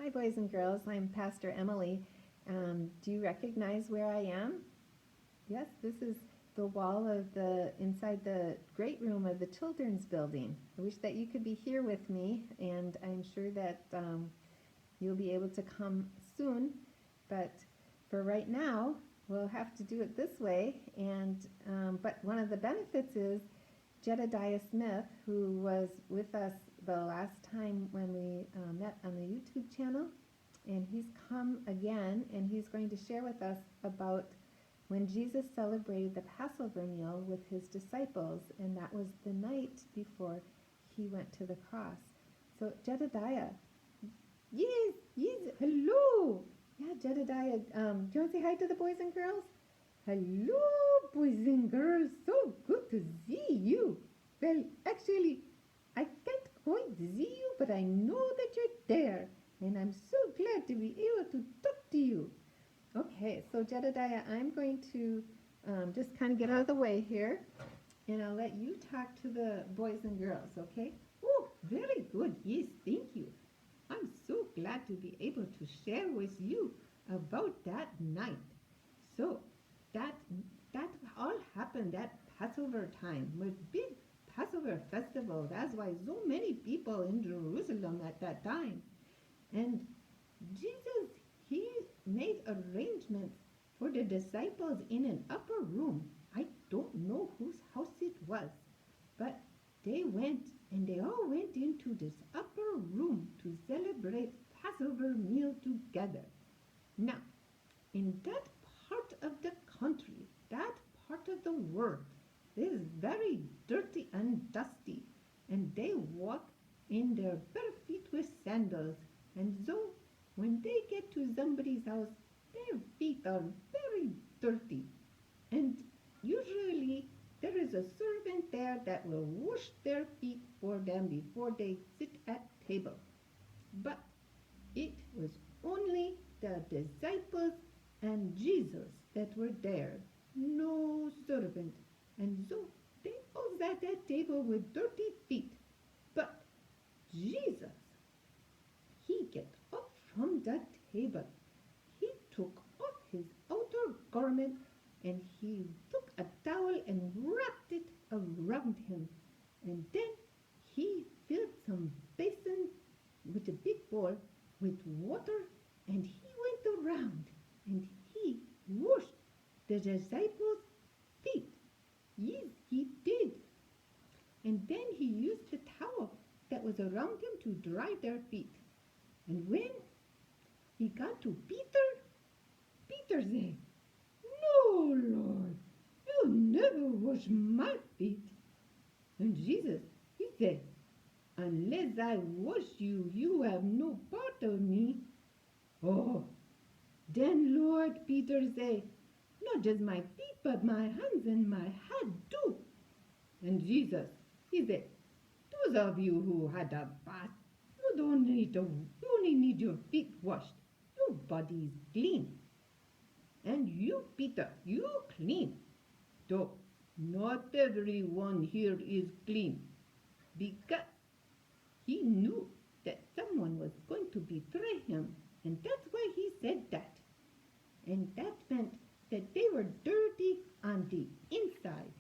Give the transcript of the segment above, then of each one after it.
Hi, boys and girls. I'm Pastor Emily. Do you recognize where I am? Yes, this is the wall of the inside the great room of the children's building. I wish that you could be here with me, and I'm sure that you'll be able to come soon. But for right now, we'll have to do it this way. And but one of the benefits is Jedidiah Smith, who was with us the last time when we met on the YouTube channel, and he's come again, and he's going to share with us about when Jesus celebrated the Passover meal with his disciples, and that was the night before he went to the cross. So Jedidiah, yes, hello. Yeah, Jedidiah, do you want to say hi to the boys and girls? Hello, boys and girls. So good to see you. Well, actually, I can't quite see you, but I know that you're there. And I'm so glad to be able to talk to you. Okay, so Jedidiah, I'm going to just kind of get out of the way here. And I'll let you talk to the boys and girls, okay? Oh, very good. Yes, thank you. I'm so glad to be able to share with you about that night. So, that all happened at Passover time, with big Passover festival. That's why so many people in Jerusalem at that time. And Jesus, he made arrangements for the disciples in an upper room. I don't know whose house it was, but they went and they all went into this upper room to celebrate Passover meal together. Now, in that part of the country, that part of the world is very dirty and dusty, and they walk in their bare feet with sandals, and so when they get to somebody's house, their feet are very dirty, and usually there is a servant there that will wash their feet for them before they sit at table. But it was only the disciples and Jesus that were there, no servant. And so they all sat at table with dirty feet. But Jesus, he get up from the table. He took off his outer garment and he took a towel and wrapped it around him. And then he filled some basin with a big bowl with water, and he went around and he washed the disciples' feet. Yes, he did. And then he used the towel that was around him to dry their feet. And when he got to Peter, Peter said, "No, Lord, you'll never wash my feet." And Jesus, he said, "Unless I wash you, you have no part of me." "Oh, then, Lord," Peter said, "not just my feet, but my hands and my head too." And Jesus, he said, "Those of you who had a bath, you only need your feet washed. Your body is clean. And you, Peter, you clean. Though not everyone here is clean, because he knew that someone was going to betray him, and that's why he said that. And that meant that they were dirty on the inside.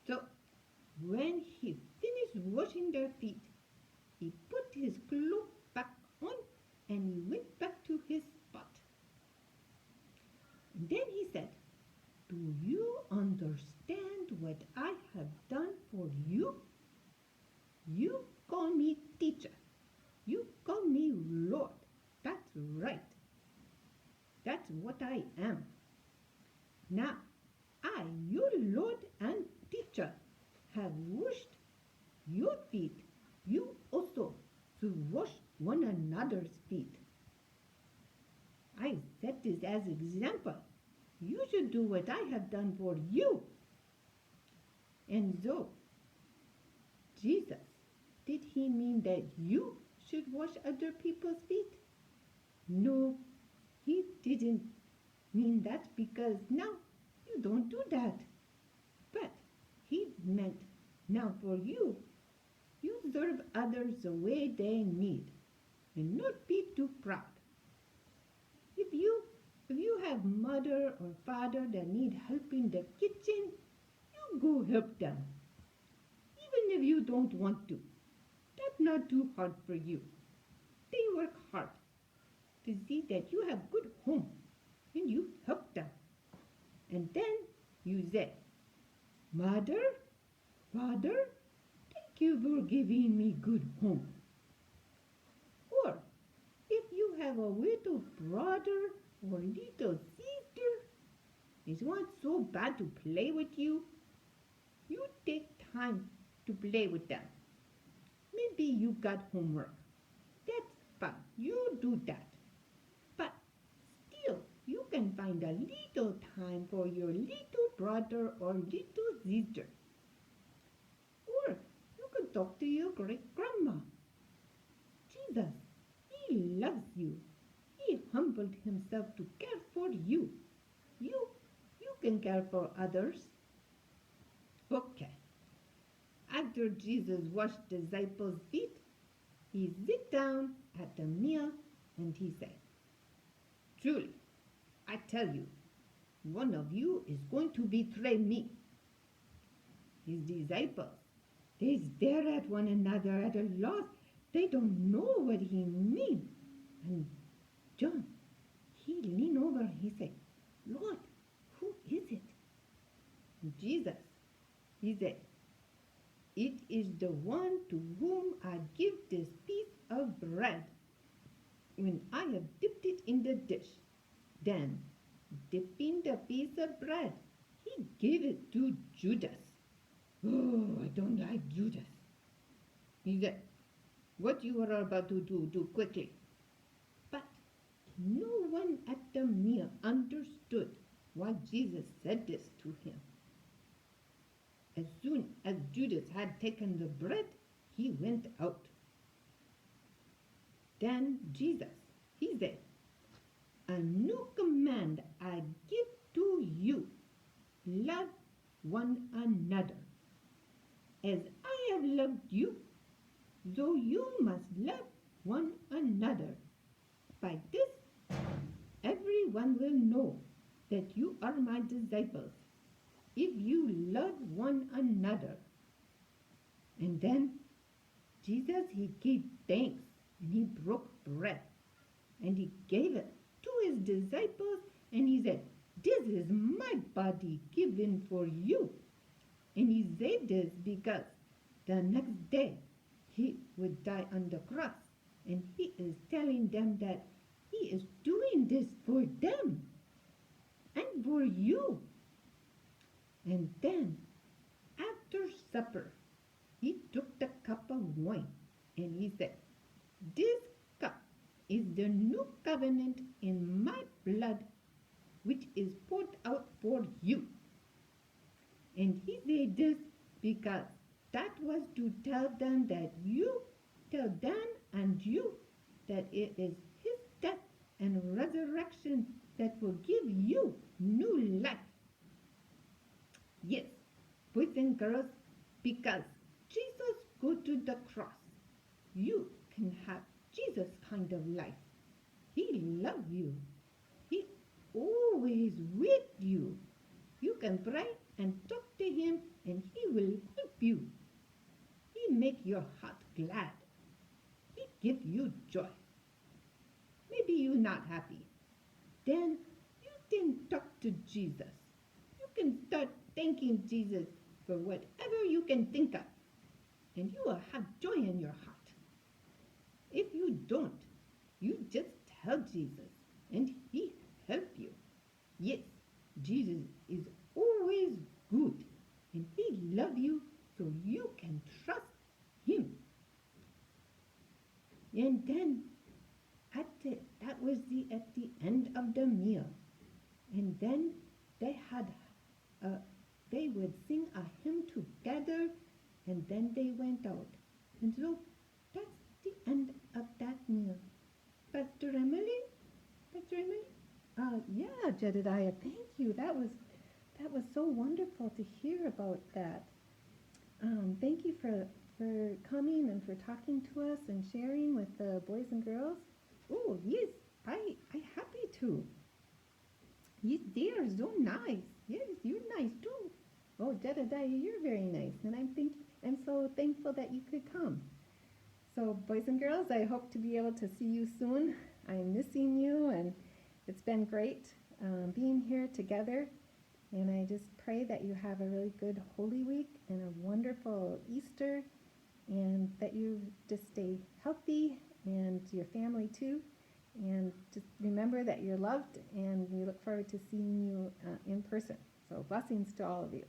So when he finished washing their feet, he put his cloak back on and he went back to his spot. And then he said, "Do you understand what I have done for you? You call me teacher. You call me Lord. That's right. That's what I am. Now, I, your Lord and teacher, have washed your feet. You also should wash one another's feet. I set this as example. You should do what I have done for you." And so, Jesus, did he mean that you should wash other people's feet? No, he didn't mean that, because now you don't do that. But he meant, now for you, you serve others the way they need. and not be too proud. If you have mother or father that need help in the kitchen, you go help them. Even if you don't want to. That's not too hard for you. They work hard to see that you have good home and you help them. And then you say, Mother, Father, thank you for giving me good home. Or if you have a little brother or little sister that wants so bad to play with you, you take time to play with them. Maybe you got homework. That's fun. You do that. But still, you can find a little time for your little brother or little sister. Or you can talk to your great grandma. Jesus, He loves you. He humbled Himself to care for you. You can care for others. Okay. After Jesus washed the disciples' feet, He sat down at the meal and He said, Truly, I tell you, one of you is going to betray me. His disciples, they stare at one another at a loss. They don't know what He means. And John, he leaned over and he said, Lord, who is it? And Jesus, he said, it is the one to whom I give this piece of bread when I have dipped it in the dish. Then, dipping the piece of bread, He gave it to Judas. Oh, I don't like Judas. He said, what you are about to do quickly. But no one at the meal understood why Jesus said this to him. As soon as Judas had taken the bread, he went out. Then Jesus, he said, a new command I give to you, love one another. As I have loved you, so you must love one another. By this, everyone will know that you are my disciples, if you love one another. And then Jesus, He gave thanks and He broke bread and He gave it to His disciples and He said, this is my body given for you. And He said this because the next day He would die on the cross. And He is telling them that He is doing this for them and for you. And then, after supper, He took the cup of wine and He said, this cup is the new covenant in my blood, which is poured out for you. And He said this because that was to tell them and you, that it is His death and resurrection that will give you new life. Yes, boys and girls, because Jesus go to the cross, you can have Jesus kind of life. He loves you. He always with you. You can pray and talk to Him and He will help you. He make your heart glad. He give you joy. Maybe you're not happy. Then you can talk to Jesus. You can start thanking Jesus for whatever you can think of. And you will have joy in your heart. If you don't, you just tell Jesus and He help you. Yes, Jesus is always good and He love you so you can trust Him. And then that was at the end of the meal. And then they would sing a hymn together and then they went out. And so that's the end of that meal. Pastor Emily? Yeah, Jedidiah, thank you. That was so wonderful to hear about that. Thank you for for coming and for talking to us and sharing with the boys and girls. Oh, yes, I happy to. Yes, they are so nice. Yes, you're nice too. Oh, Jedidiah, you're very nice, and I'm so thankful that you could come. So, boys and girls, I hope to be able to see you soon. I'm missing you, and it's been great being here together. And I just pray that you have a really good Holy Week and a wonderful Easter, and that you just stay healthy and your family too. And just remember that you're loved, and we look forward to seeing you in person. So blessings to all of you.